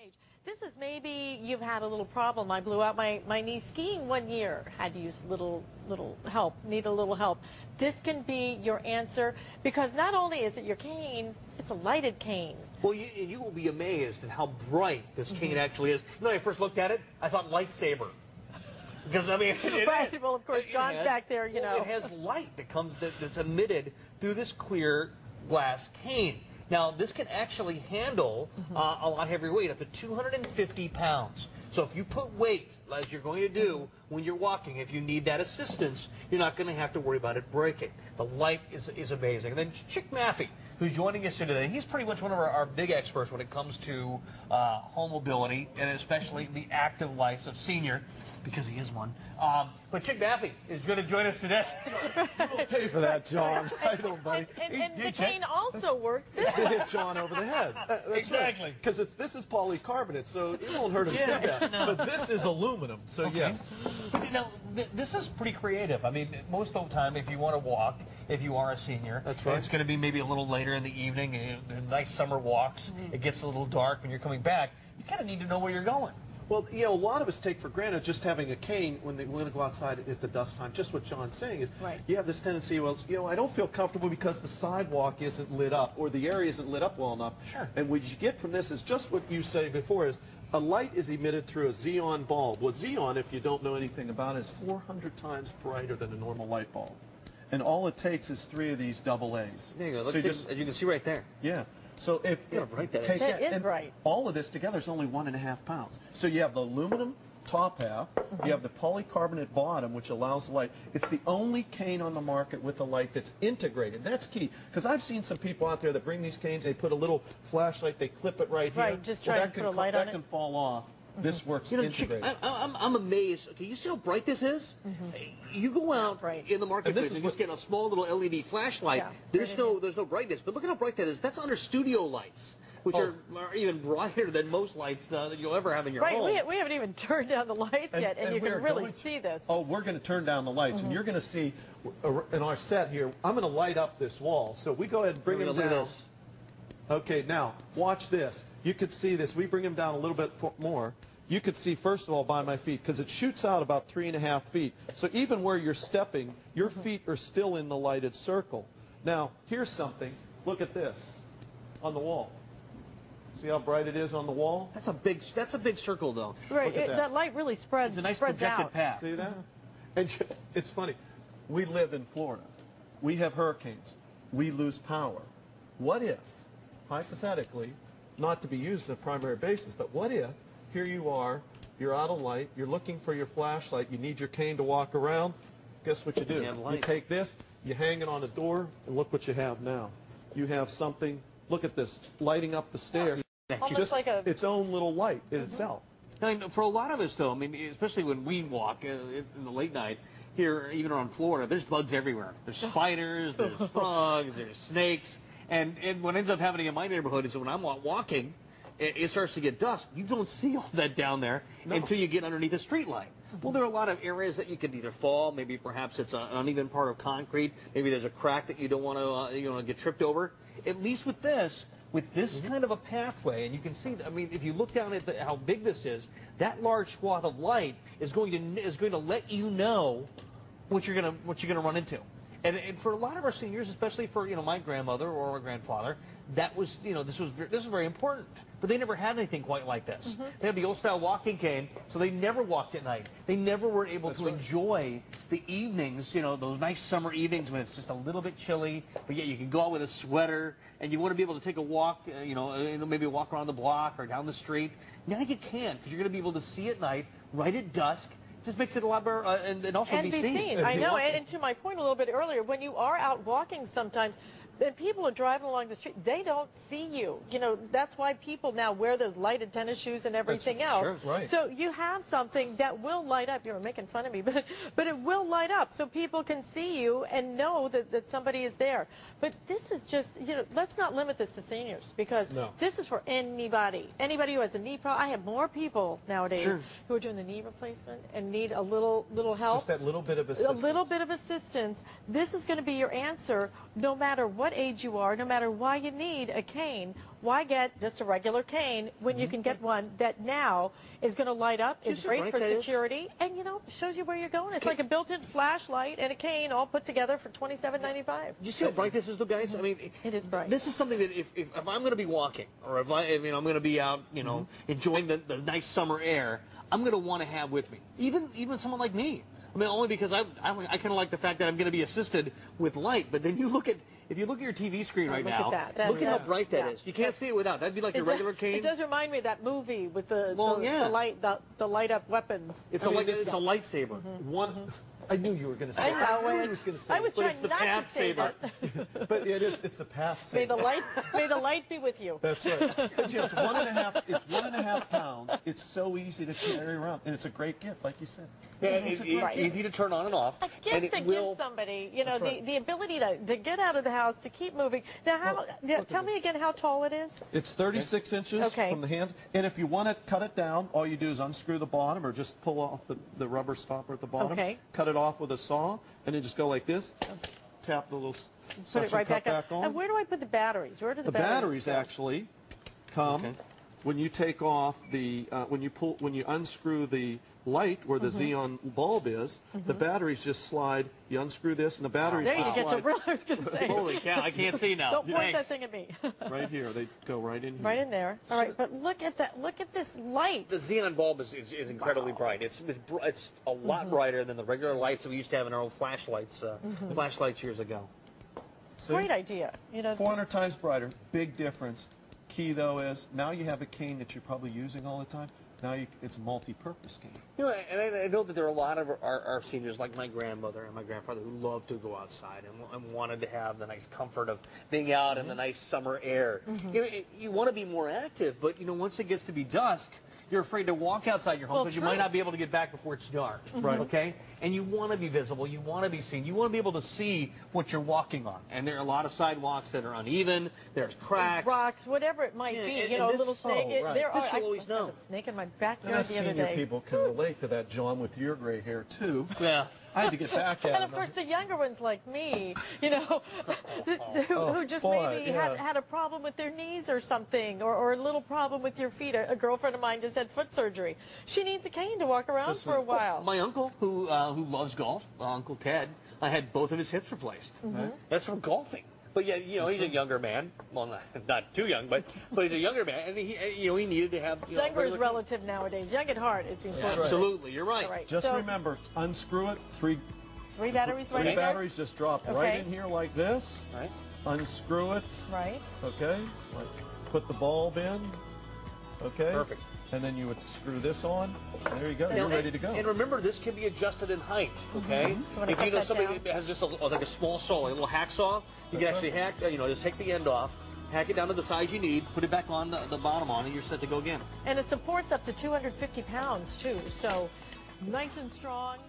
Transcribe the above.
age. This is maybe you've had a little problem. I blew out my knee skiing one year. Had to use little help, need a little help. This can be your answer because not only is it your cane, it's a lighted cane. Well, you will be amazed at how bright this cane actually is. You know, when I first looked at it, I thought lightsaber. Because, I mean, right. Well, of course, John's back there, you know. It has light that comes, that's emitted through this clear glass cane. Now, this can actually handle a lot heavier weight, up to 250 pounds. So if you put weight, as you're going to do when you're walking, if you need that assistance, you're not going to have to worry about it breaking. The light is amazing. And then Chick Maffey, who's joining us here today, he's pretty much one of our big experts when it comes to home mobility, and especially the active life of senior, because he is one. But Chick Maffey is going to join us today. You will pay for that, John. I don't bite. And the cane also works. This should hit John over the head. That's exactly. Because this is polycarbonate, so it won't hurt him too bad. No. But this is aluminum, so yes. But, you know, this is pretty creative. I mean, most of the time, if you want to walk, if you are a senior, that's right. It's going to be maybe a little later in the evening, nice summer walks. It gets a little dark when you're coming back. You kind of need to know where you're going. Well, you know, a lot of us take for granted just having a cane when they want to go outside at the dust time. Just what John's saying is, you have this tendency, well, you know, I don't feel comfortable because the sidewalk isn't lit up or the area isn't lit up well enough. Sure. And what you get from this is just what you said before is a light is emitted through a xenon bulb. Well, xenon, if you don't know anything about it, is 400 times brighter than a normal light bulb. And all it takes is 3 of these double A's. There you go. Look, as you can see right there. Yeah. So if that is bright. All of this together is only 1.5 pounds. So you have the aluminum top half, you have the polycarbonate bottom, which allows light. It's the only cane on the market with a light that's integrated. That's key, because I've seen some people out there that bring these canes, they put a little flashlight, they clip it right here. Right, just try to put a light on it. That can fall off. This works integrated. I'm amazed. Okay, you see how bright this is? You go out in the marketplace and just get a small little LED flashlight. Yeah, there's no brightness, but look at how bright that is. That's under studio lights, which are even brighter than most lights that you'll ever have in your home. Right, we haven't even turned down the lights yet, and you can really see this. Oh, we're going to turn down the lights, and you're going to see in our set here. I'm going to light up this wall, so we go ahead and bring them down. Okay, now watch this. You could see this. We bring them down a little bit more. You could see, first of all, by my feet, because it shoots out about 3.5 feet. So even where you're stepping, your feet are still in the lighted circle. Now, here's something. Look at this on the wall. See how bright it is on the wall? That's a big circle, though. Right, that light really spreads. It's a nice projected out. path. See that? And it's funny. We live in Florida. We have hurricanes. We lose power. What if, hypothetically, not to be used on a primary basis, but what if here you are, you're out of light, you're looking for your flashlight, you need your cane to walk around, guess what you do? You take this, you hang it on a door, and look what you have now. You have something, look at this, lighting up the stairs. Almost like its own little light in itself. Now, for a lot of us, though, I mean, especially when we walk in the late night, here, even around Florida, there's bugs everywhere. There's spiders, there's frogs, there's snakes, and what ends up happening in my neighborhood is when I'm walking, it starts to get dusk. You don't see all that down there until you get underneath a street light. Well, there are a lot of areas that you could either fall, maybe perhaps it's an uneven part of concrete, maybe there's a crack that you don't want to get tripped over. At least with this kind of a pathway, and you can see, I mean, if you look down at how big this is, that large swath of light is going to let you know what you're going to run into. And for a lot of our seniors, especially for my grandmother or our grandfather, that was this was very important. But they never had anything quite like this. They had the old style walking cane, so they never walked at night. They never were able to enjoy the evenings, those nice summer evenings when it's just a little bit chilly, but yet you can go out with a sweater and you want to be able to take a walk, maybe walk around the block or down the street. Now you can, because you're going to be able to see at night, right at dusk. Just makes it a lot better, and also be seen. I know, and to my point a little bit earlier, when you are out walking sometimes, and people are driving along the street, they don't see you. That's why people now wear those lighted tennis shoes and everything else. Sure, right. So you have something that will light up. You're making fun of me, but it will light up so people can see you and know that somebody is there. But this is just, let's not limit this to seniors, because this is for anybody. Anybody who has a knee problem. I have more people nowadays who are doing the knee replacement and need a little help. Just that little bit of assistance. A little bit of assistance. This is going to be your answer no matter what what age you are, no matter why you need a cane, why get just a regular cane when you can get one that now is going to light up, is great for security, and, you know, shows you where you're going. It's like a built-in flashlight and a cane all put together for $27.95. Do you see how bright this is, though, guys? I mean, it is bright. This is something that if I'm going to be walking, or if I'm going to be out, you know, enjoying the nice summer air, I'm going to want to have with me. Even someone like me. I mean, only because I kind of like the fact that I'm going to be assisted with light. But then if you look at your TV screen right now, look at how bright that is. You can't see it without. That'd be like your regular cane. It does remind me of that movie with the light up weapons. It's a lightsaber. I knew you were going to say. I was trying not to say that. But it's the path saver. May the light be with you. That's right. But, you know, it's 1.5 pounds. It's so easy to carry around, and it's a great gift, like you said. Yeah, easy to turn on and off. A gift that gives somebody, you know, the ability to get out of the house, to keep moving. Now, tell me again how tall it is. It's 36 inches from the hand, and if you want to cut it down, all you do is unscrew the bottom or just pull off the rubber stopper at the bottom. Cut it off with a saw, and then just go like this. Tap the little suction cup back on. And where do I put the batteries? Where do the batteries actually come when you take off the when you unscrew the light where the xenon bulb is. The batteries just slide. You unscrew this, and the batteries just slide. I was going to say. Holy cow! I can't see now. Don't point that thing at me. Right here, they go right in here. Right in there. All right, but look at that. Look at this light. The xenon bulb is incredibly bright. It's a lot brighter than the regular lights that we used to have in our old flashlights years ago. See? Great idea. You know, 400 times brighter. Big difference. Key though is now you have a cane that you're probably using all the time. Now it's a multi-purpose cane. You know, and I know that there are a lot of our seniors, like my grandmother and my grandfather, who love to go outside and wanted to have the nice comfort of being out in the nice summer air. You know, you want to be more active, but you know, once it gets to be dusk, you're afraid to walk outside your home because you might not be able to get back before it's dark. Right. Okay? And you want to be visible. You want to be seen. You want to be able to see what you're walking on. And there are a lot of sidewalks that are uneven. There's cracks. Rocks, whatever it might be. You know, a little snake. This you'll always know. A snake in my backyard the other senior day. People can relate to that, John, with your gray hair, too. Yeah. I had to get back at And of course, the younger ones like me, you know, who just maybe had a problem with their knees or something, or a little problem with your feet. A girlfriend of mine just had foot surgery. She needs a cane to walk around for a while. My uncle, who loves golf, Uncle Ted, I had both of his hips replaced. That's from golfing. But yeah, you know, he's a younger man. Well, not too young, but he's a younger man, and he needed to have. You know, younger is relative nowadays. Young at heart is important. Absolutely, you're right. Just remember, unscrew it. Three batteries right in there? 3 batteries just drop right in here like this. Right. Unscrew it. Right. Okay. Put the bulb in. Okay. Perfect. And then you would screw this on. There you go. You're ready to go. And remember, this can be adjusted in height. Okay. If you know somebody that has just like a small saw, a little hacksaw, you can actually hack. You know, just take the end off, hack it down to the size you need, put it back on the bottom on, and you're set to go again. And it supports up to 250 pounds too. So nice and strong.